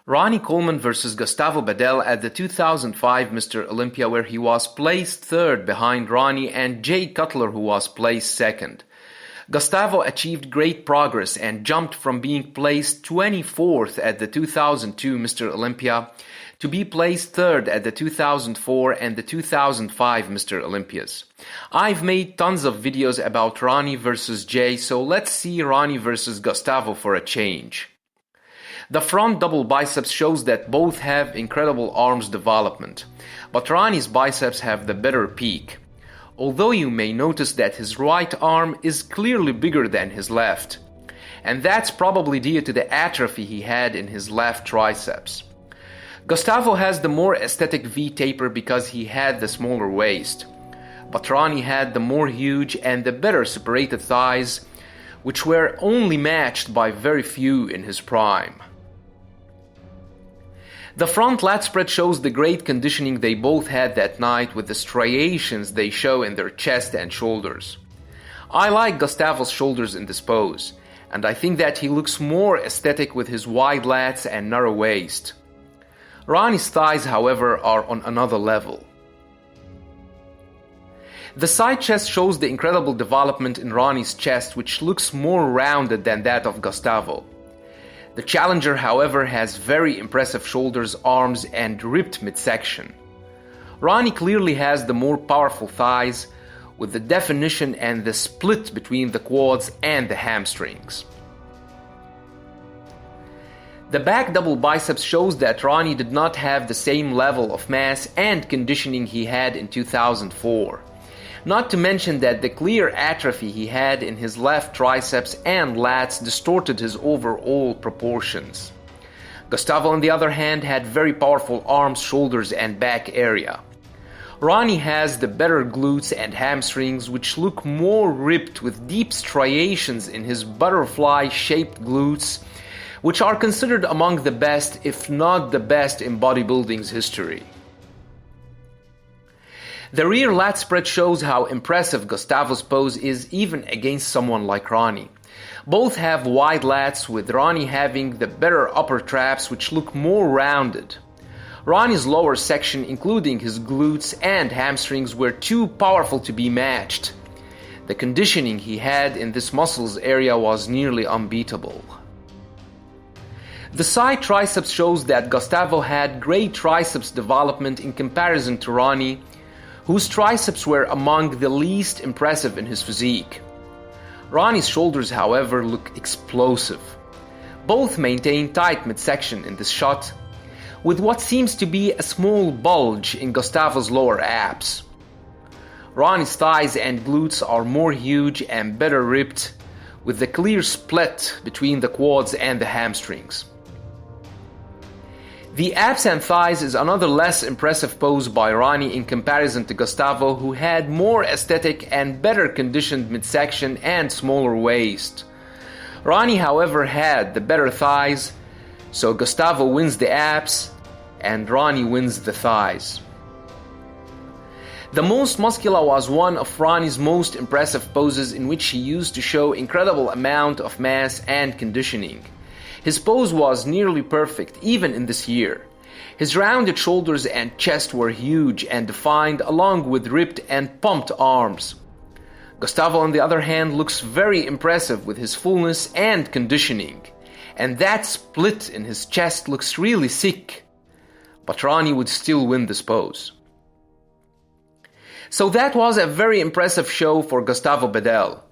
Ronnie Coleman versus Gustavo Badell at the 2005 Mr. Olympia, where he was placed third behind Ronnie and Jay Cutler, who was placed second. Gustavo achieved great progress and jumped from being placed 24th at the 2002 Mr. Olympia to be placed third at the 2004 and the 2005 Mr. Olympias. I've made tons of videos about Ronnie versus Jay, so let's see Ronnie versus Gustavo for a change. The front double biceps shows that both have incredible arms development, but Ronnie's biceps have the better peak, although you may notice that his right arm is clearly bigger than his left, and that's probably due to the atrophy he had in his left triceps. Gustavo has the more aesthetic V taper because he had the smaller waist, but Ronnie had the more huge and the better separated thighs, which were only matched by very few in his prime. The front lat spread shows the great conditioning they both had that night with the striations they show in their chest and shoulders. I like Gustavo's shoulders in this pose, and I think that he looks more aesthetic with his wide lats and narrow waist. Ronnie's thighs, however, are on another level. The side chest shows the incredible development in Ronnie's chest, which looks more rounded than that of Gustavo. The challenger, however, has very impressive shoulders, arms, and ripped midsection. Ronnie clearly has the more powerful thighs, with the definition and the split between the quads and the hamstrings. The back double biceps shows that Ronnie did not have the same level of mass and conditioning he had in 2004. Not to mention that the clear atrophy he had in his left triceps and lats distorted his overall proportions. Gustavo, on the other hand, had very powerful arms, shoulders, and back area. Ronnie has the better glutes and hamstrings, which look more ripped with deep striations in his butterfly-shaped glutes, which are considered among the best, if not the best, in bodybuilding's history. The rear lat spread shows how impressive Gustavo's pose is even against someone like Ronnie. Both have wide lats, with Ronnie having the better upper traps, which look more rounded. Ronnie's lower section, including his glutes and hamstrings, were too powerful to be matched. The conditioning he had in this muscles area was nearly unbeatable. The side triceps shows that Gustavo had great triceps development in comparison to Ronnie, whose triceps were among the least impressive in his physique. Ronnie's shoulders, however, look explosive. Both maintain tight midsection in this shot, with what seems to be a small bulge in Gustavo's lower abs. Ronnie's thighs and glutes are more huge and better ripped, with the clear split between the quads and the hamstrings. The abs and thighs is another less impressive pose by Ronnie in comparison to Gustavo, who had more aesthetic and better conditioned midsection and smaller waist. Ronnie, however, had the better thighs, so Gustavo wins the abs and Ronnie wins the thighs. The most muscular was one of Ronnie's most impressive poses, in which he used to show incredible amount of mass and conditioning. His pose was nearly perfect, even in this year. His rounded shoulders and chest were huge and defined, along with ripped and pumped arms. Gustavo, on the other hand, looks very impressive with his fullness and conditioning, and that split in his chest looks really sick. But Ronnie would still win this pose. So that was a very impressive show for Gustavo Badell,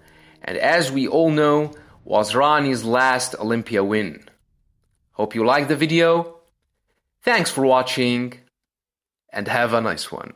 and as we all know, was Ronnie's last Olympia win. Hope you liked the video. Thanks for watching, and have a nice one.